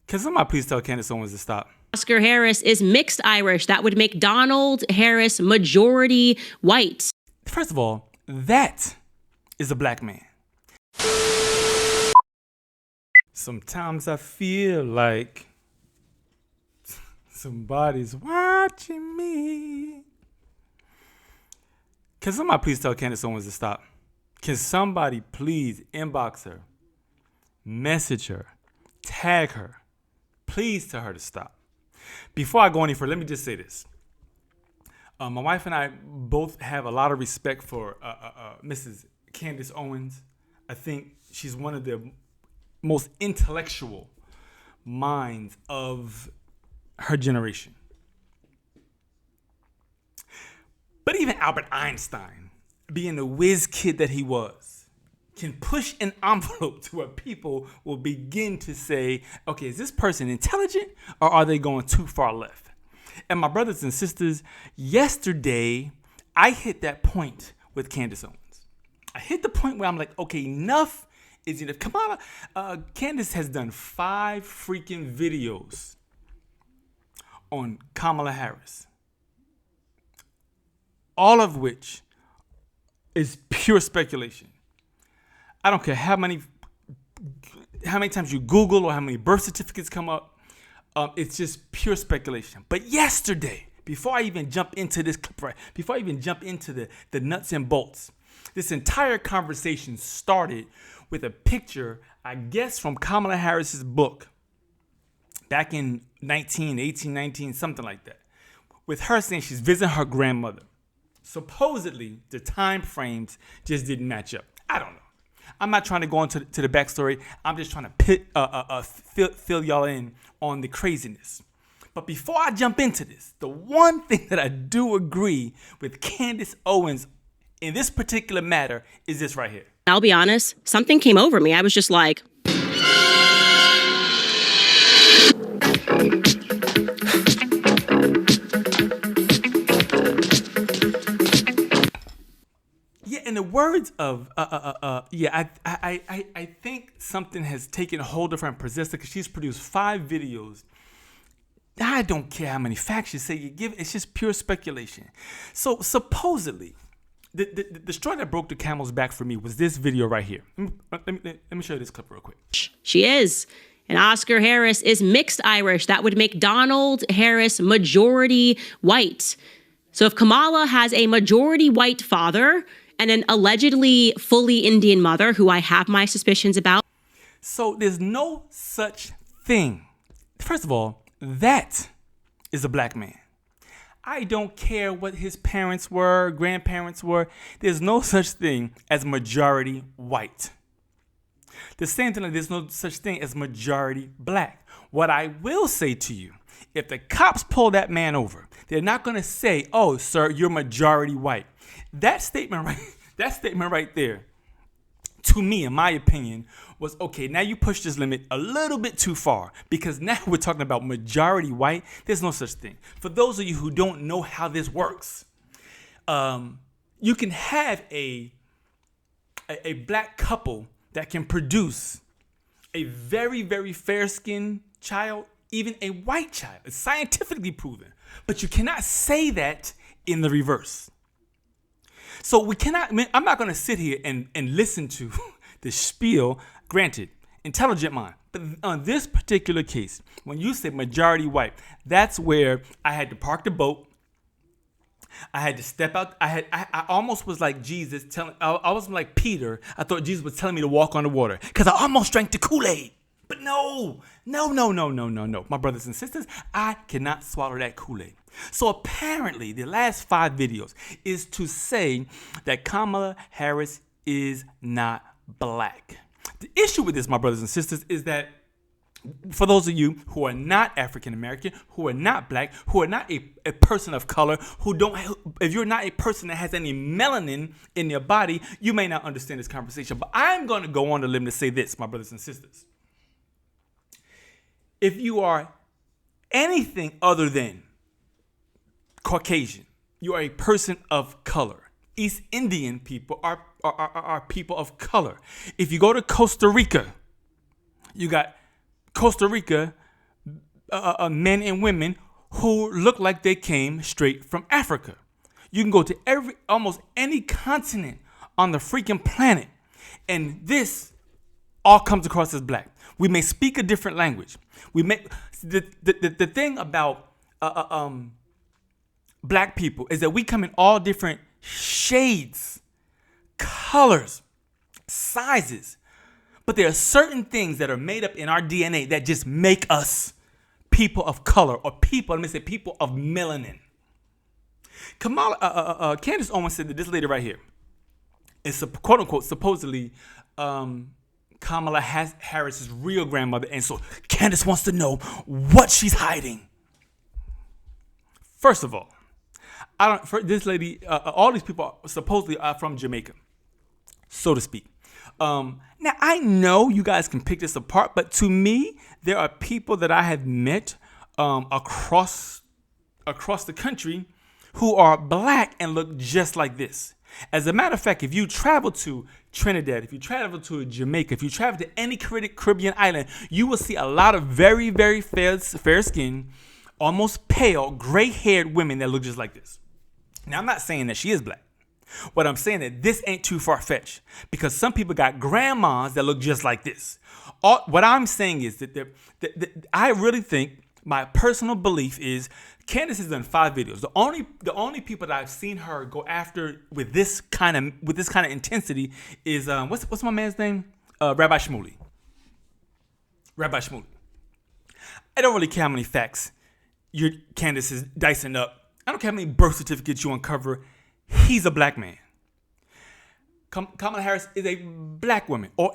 Can somebody please tell Candace Owens to stop? Oscar Harris is mixed Irish. That would make Donald Harris majority white. First of all, that is a black man. Sometimes I feel like somebody's watching me. Can somebody please tell Candace Owens to stop? Can somebody please inbox her, message her, tag her? Please tell her to stop. Before I go any further, let me just say this. My wife and I both have a lot of respect for Mrs. Candace Owens. I think she's one of the most intellectual minds of her generation. But even Albert Einstein, being the whiz kid that he was, can push an envelope to where people will begin to say, okay, is this person intelligent or are they going too far left? And my brothers and sisters, yesterday, I hit that point with Candace Owens. I hit the point where I'm like, okay, enough is enough. Kamala, Candace has done 5 freaking videos on Kamala Harris, all of which is pure speculation. I don't care how many times you Google or how many birth certificates come up. It's just pure speculation. But yesterday, before I even jump into this clip, right, before I even jump into the nuts and bolts, this entire conversation started with a picture, I guess, from Kamala Harris's book back in 19, something like that, with her saying she's visiting her grandmother. Supposedly, the time frames just didn't match up. I don't know. I'm not trying to go into the backstory. I'm just trying to fill y'all in on the craziness. But before I jump into this, the one thing that I do agree with Candace Owens in this particular matter is this right here. I'll be honest, something came over me. I was just like, yeah, in the words of, I think something has taken hold of her and possessed her because she's produced 5 videos. I don't care how many facts you say you give. It's just pure speculation. So supposedly, the straw that broke the camel's back for me was this video right here. Let me show you this clip real quick. she is. And Oscar Harris is mixed Irish. That would make Donald Harris majority white. So if Kamala has a majority white father and an allegedly fully Indian mother, who I have my suspicions about. So there's no such thing. First of all, that is a black man. I don't care what his parents were, grandparents were. There's no such thing as majority white. The same thing, like there's no such thing as majority black. What I will say to you, if the cops pull that man over, they're not going to say, oh, sir, you're majority white. That statement right there, to me, in my opinion, was, okay, now you push this limit a little bit too far because now we're talking about majority white. There's no such thing. For those of you who don't know how this works, you can have a black couple that can produce a very, very fair-skinned child, even a white child. It's scientifically proven. But you cannot say that in the reverse. So we cannot, I'm not going to sit here and listen to the spiel. Granted, intelligent mind. But on this particular case, when you say majority white, that's where I had to park the boat. I had to step out. I almost was like Jesus I was like Peter. I thought Jesus was telling me to walk on the water because I almost drank the Kool-Aid. But no. My brothers and sisters, I cannot swallow that Kool-Aid. So apparently the last 5 videos is to say that Kamala Harris is not black. The issue with this, my brothers and sisters, is that for those of you who are not African American, who are not black, who are not a person of color, if you're not a person that has any melanin in your body, you may not understand this conversation. But I'm going to go on the limb to say this, my brothers and sisters. If you are anything other than Caucasian, you are a person of color. East Indian people are people of color. If you go to Costa Rica, you got Costa Rica men and women who look like they came straight from Africa. You can go to almost any continent on the freaking planet, and this all comes across as black. We may speak a different language. We may the thing about black people is that we come in all different shades, colors, sizes, but there are certain things that are made up in our DNA that just make us people of color, or people of melanin. Candace Owens said that this lady right here is quote unquote supposedly Kamala Harris's real grandmother, and so Candace wants to know what she's hiding. First of all, this lady, all these people supposedly are from Jamaica, so to speak. Now I know you guys can pick this apart, but to me, there are people that I have met across the country who are black and look just like this. As a matter of fact, if you travel to Trinidad, if you travel to Jamaica, if you travel to any Caribbean island, you will see a lot of very, very fair-skinned, almost pale, gray-haired women that look just like this. Now, I'm not saying that she is black. What I'm saying is that this ain't too far-fetched, because some people got grandmas that look just like this. What I'm saying is that I really think, my personal belief is, Candace has done 5 videos. The only people that I've seen her go after with this kind of intensity is what's my man's name? Rabbi Shmuley. Rabbi Shmuley. I don't really care how many facts Candace is dicing up. I don't care how many birth certificates you uncover. He's a black man. Kamala Harris is a black woman, or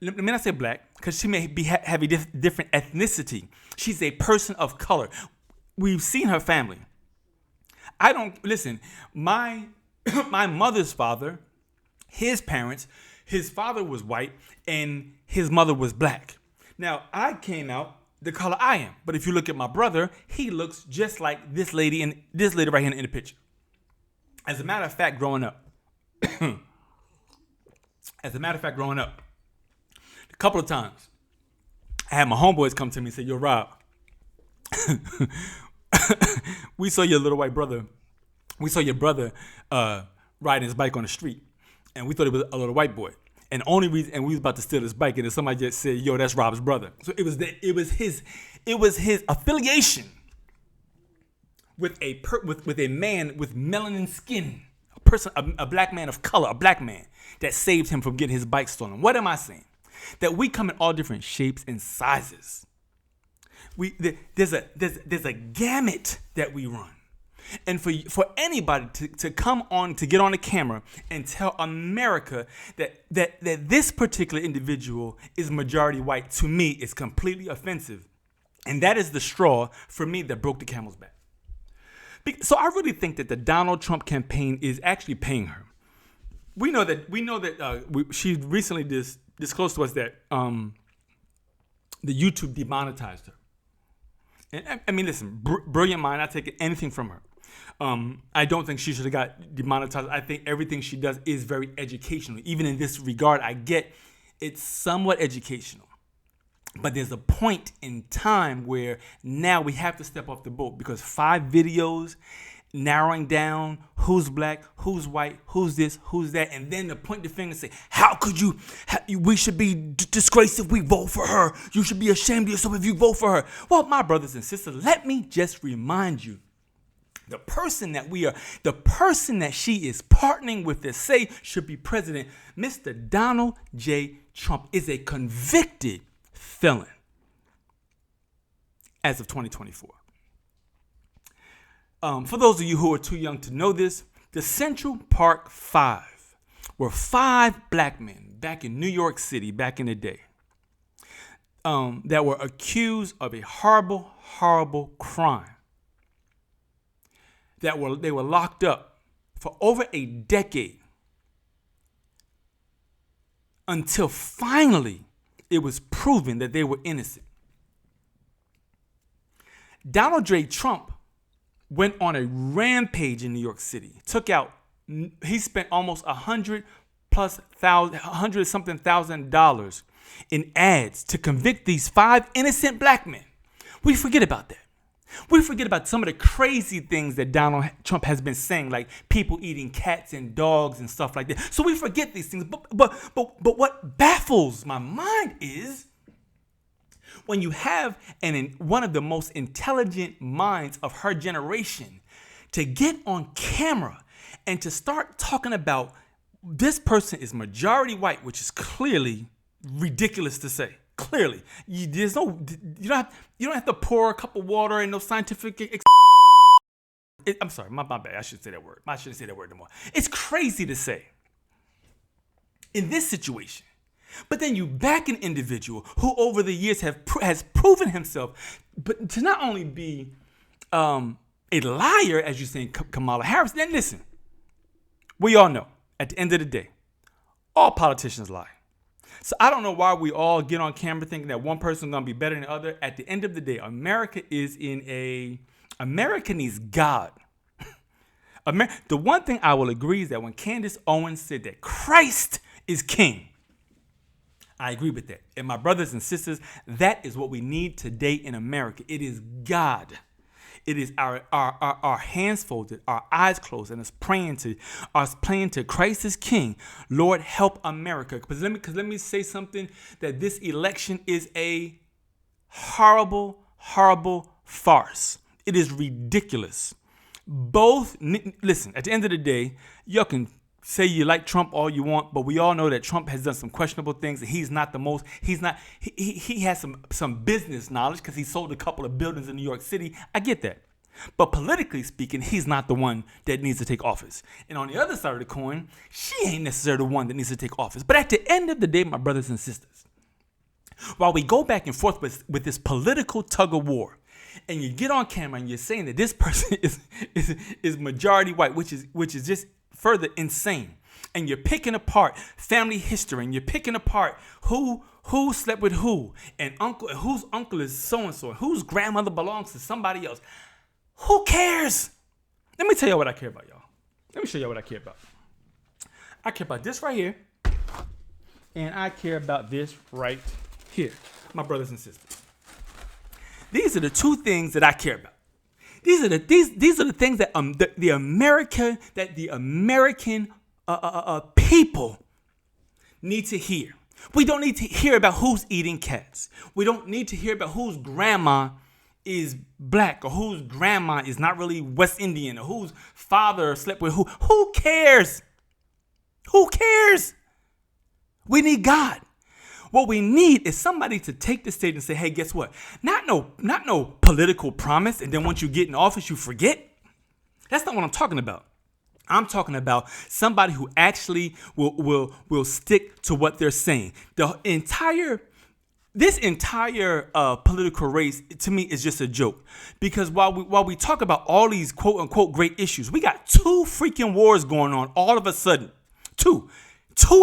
let me not say black, because she may have a different ethnicity. She's a person of color. We've seen her family. My mother's father, his parents, his father was white and his mother was black. Now, I came out the color I am, but if you look at my brother, he looks just like this lady right here in the picture. As a matter of fact, growing up, a couple of times, I had my homeboys come to me and say, "Yo, Rob, we saw your little white brother. We saw your brother riding his bike on the street, and we thought it was a little white boy. And the only reason, and we was about to steal his bike, and then somebody just said, 'Yo, that's Rob's brother.'" So it was his affiliation with a man with melanin skin, a black man of color, a black man, that saved him from getting his bike stolen. What am I saying? That we come in all different shapes and sizes. There's a gamut that we run. And for anybody to come on, to get on the camera and tell America that this particular individual is majority white, to me, is completely offensive. And that is the straw for me that broke the camel's back. So I really think that the Donald Trump campaign is actually paying her. We know that she recently disclosed to us that the YouTube demonetized her. And I mean, listen, brilliant mind. Not taking anything from her. I don't think she should have got demonetized. I think everything she does is very educational. Even in this regard, I get it's somewhat educational. But there's a point in time where now we have to step off the boat, because 5 videos narrowing down who's black, who's white, who's this, who's that, and then to point the finger and say, "How could you? We should be disgraced if we vote for her. You should be ashamed of yourself if you vote for her." Well, my brothers and sisters, let me just remind you, the person that she is partnering with to say should be president, Mr. Donald J. Trump, is a convicted felon as of 2024. For those of you who are too young to know this, the Central Park 5 were 5 black men back in New York City back in the day that were accused of a horrible, horrible crime. They were locked up for over a decade until finally it was proven that they were innocent. Donald J. Trump went on a rampage in New York City. He spent almost $100,000 in ads to convict these 5 innocent black men, We forget about that. We forget about some of the crazy things that Donald Trump has been saying, like people eating cats and dogs and stuff like that. So we forget these things. But what baffles my mind is when you have one of the most intelligent minds of her generation to get on camera and to start talking about this person is majority white, which is clearly ridiculous to say. Clearly, you don't have to pour a cup of water and no scientific. I'm sorry, my bad. I shouldn't say that word. I shouldn't say that word anymore. It's crazy to say in this situation, but then you back an individual who over the years has proven himself, but to not only be a liar, as you're saying, Kamala Harris. Then listen, we all know at the end of the day, all politicians lie. So I don't know why we all get on camera thinking that one person is going to be better than the other. At the end of the day, America needs God. The one thing I will agree is that when Candace Owens said that Christ is king, I agree with that. And my brothers and sisters, that is what we need today in America. It is God. It is our hands folded, our eyes closed, and us praying to Christ is King. Lord, help America. Because let me say something, that this election is a horrible, horrible farce. It is ridiculous. Listen, at the end of the day, y'all can say you like Trump all you want, but we all know that Trump has done some questionable things, and he has some business knowledge because he sold a couple of buildings in New York City. I get that. But politically speaking, he's not the one that needs to take office. And on the other side of the coin, she ain't necessarily the one that needs to take office. But at the end of the day, my brothers and sisters, while we go back and forth with this political tug of war, and you get on camera and you're saying that this person is majority white, which is just further insane, and you're picking apart family history, and you're picking apart who slept with who, and whose uncle is so and so, whose grandmother belongs to somebody else. Who cares? Let me tell you what I care about, y'all. Let me show you what I care about. I care about this right here, and I care about this right here, my brothers and sisters. These are the two things that I care about. These are the things that the American people need to hear. We don't need to hear about who's eating cats. We don't need to hear about whose grandma is black, or whose grandma is not really West Indian, or whose father slept with who. Who cares? Who cares? We need God. What we need is somebody to take the stage and say, hey, guess what? Not no political promise, and then once you get in office, you forget. That's not what I'm talking about. I'm talking about somebody who actually will stick to what they're saying. This entire political race, to me, is just a joke. Because while we talk about all these quote unquote great issues, we got two freaking wars going on all of a sudden. Two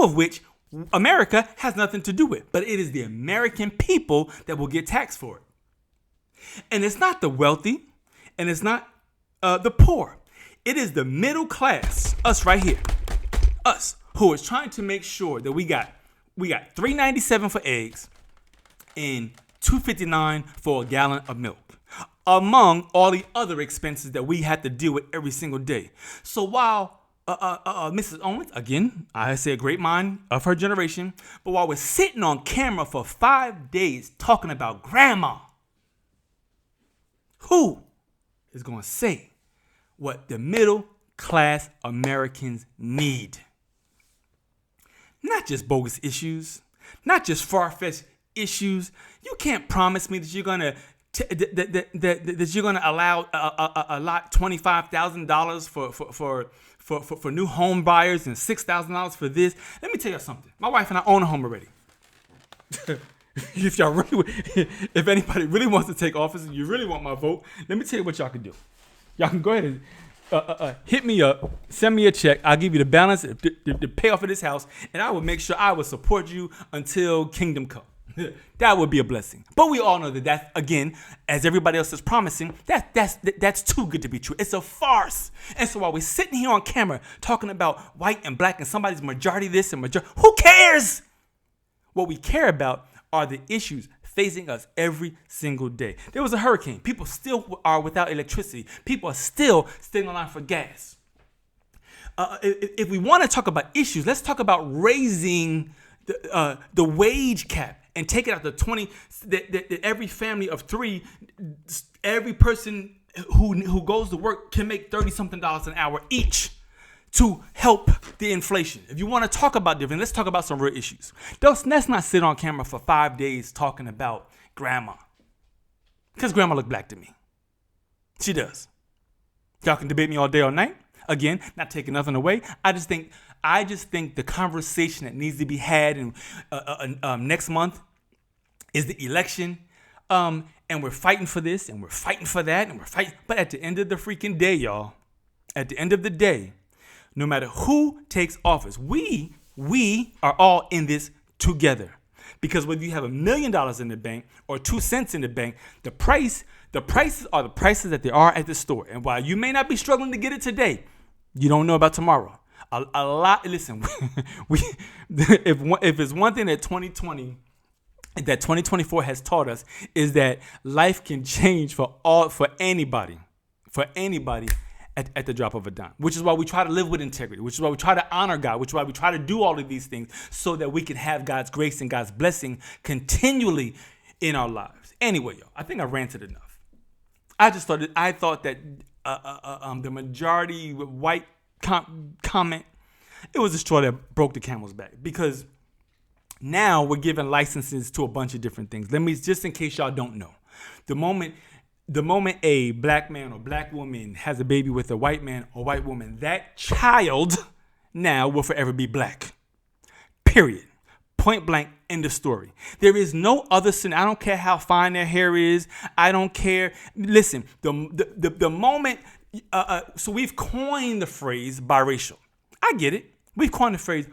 of which America has nothing to do with, but it is the American people that will get taxed for it. And it's not the wealthy, and it's not the poor. It is the middle class, us right here, us who is trying to make sure that we got $3.97 for eggs and $2.59 for a gallon of milk, among all the other expenses that we have to deal with every single day. So while Mrs. Owens, again, I say a great mind of her generation, but while we're sitting on camera for 5 days talking about grandma, who is going to say what the middle class Americans need? Not just bogus issues, not just far-fetched issues. You can't promise me that you're gonna allot $25,000 for new home buyers and $6,000 for this. Let me tell you something. My wife and I own a home already. If anybody really wants to take office and you really want my vote, let me tell you what y'all can do. Y'all can go ahead and hit me up, send me a check. I'll give you the balance, the payoff of this house, and I will make sure I will support you until kingdom come. That would be a blessing. But we all know that's, again, as everybody else is promising, that's too good to be true. It's a farce. And so while we're sitting here on camera talking about white and black and somebody's majority this and majority, who cares? What we care about are the issues: facing us every single day. There was a hurricane. People still are without electricity. People are still standing in line for gas. If we want to talk about issues, let's talk about raising the wage cap and take it out to 20. That every family of 3, every person who goes to work can make $30-something an hour each to help the inflation. If you want to talk about different, let's talk about some real issues. Let's not sit on camera for 5 days talking about grandma, because grandma look black to me. She does. Y'all can debate me all day, all night. Again, not taking nothing away. I just think the conversation that needs to be had in next month is the election. And we're fighting for this, and we're fighting for that, and we're fighting. But at the end of the freaking day, y'all, at the end of the day, no matter who takes office, we are all in this together. Because whether you have $1 million in the bank or 2 cents in the bank, the prices are the prices that they are at the store. And while you may not be struggling to get it today, you don't know about tomorrow. A lot. Listen, if it's one thing that 2024 has taught us, is that life can change for anybody at the drop of a dime, which is why we try to live with integrity, which is why we try to honor God, which is why we try to do all of these things so that we can have God's grace and God's blessing continually in our lives. Anyway, y'all, I think I ranted enough. I thought that the majority white comment, it was a straw that broke the camel's back, because now we're giving licenses to a bunch of different things. Let me, just in case y'all don't know, the moment a black man or black woman has a baby with a white man or white woman, that child now will forever be black. Period. Point blank, end of story. There is no other sin. I don't care how fine their hair is. I don't care. Listen, the moment, so we've coined the phrase biracial. I get it. We've coined the phrase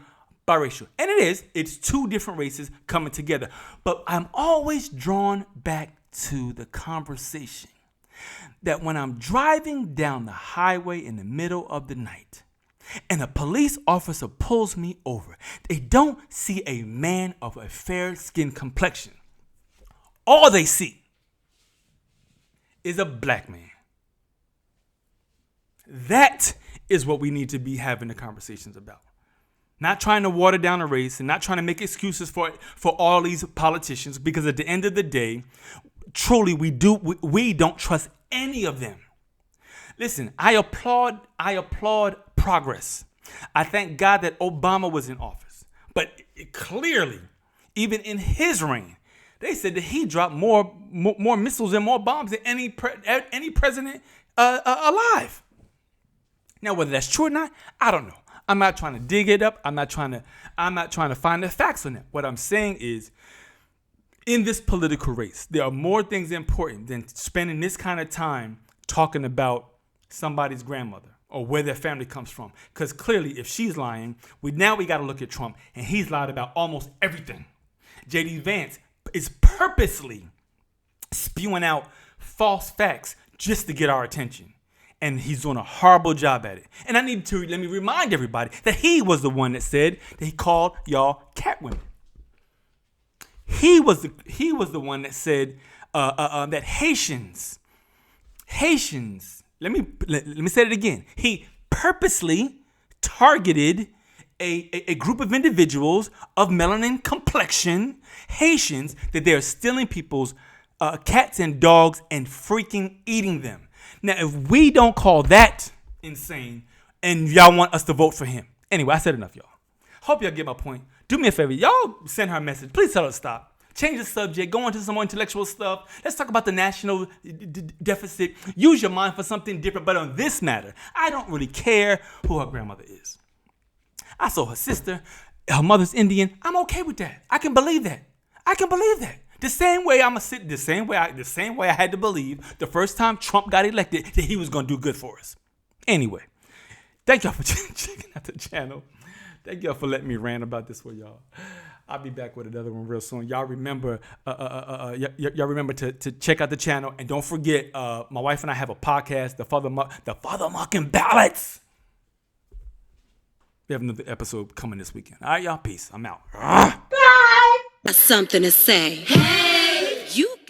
biracial. And it's 2 different races coming together. But I'm always drawn back to the conversation that when I'm driving down the highway in the middle of the night and a police officer pulls me over, they don't see a man of a fair-skinned complexion. All they see is a black man. That is what we need to be having the conversations about. Not trying to water down a race and not trying to make excuses for all these politicians, because at the end of the day, truly we don't trust any of them. Listen, I applaud progress. I thank God that Obama was in office. But clearly, even in his reign, they said that he dropped more missiles and more bombs than any president alive. Now, whether that's true or not, I don't know. I'm not trying to dig it up. I'm not trying to find the facts on it. What I'm saying is, in this political race, there are more things important than spending this kind of time talking about somebody's grandmother or where their family comes from. Because clearly, if she's lying, we got to look at Trump, and he's lied about almost everything. J.D. Vance is purposely spewing out false facts just to get our attention. And he's doing a horrible job at it. And let me remind everybody that he was the one that said that he called y'all cat women. He was the one that said that Haitians. Let me say it again. He purposely targeted a group of individuals of melanin complexion, Haitians, that they are stealing people's cats and dogs and freaking eating them. Now, if we don't call that insane, and y'all want us to vote for him. Anyway, I said enough, y'all. Hope y'all get my point. Do me a favor. Y'all send her a message. Please tell her to stop. Change the subject. Go on to some more intellectual stuff. Let's talk about the national deficit. Use your mind for something different. But on this matter, I don't really care who her grandmother is. I saw her sister. Her mother's Indian. I'm okay with that. I can believe that. The same way I had to believe the first time Trump got elected that he was going to do good for us. Anyway, thank y'all for checking out the channel. Thank y'all for letting me rant about this with y'all. I'll be back with another one real soon. Y'all remember, to check out the channel, and don't forget, my wife and I have a podcast, the Father Mocking Ballots. We have another episode coming this weekend. All right, y'all. Peace. I'm out. Bye. Something to say. Hey. You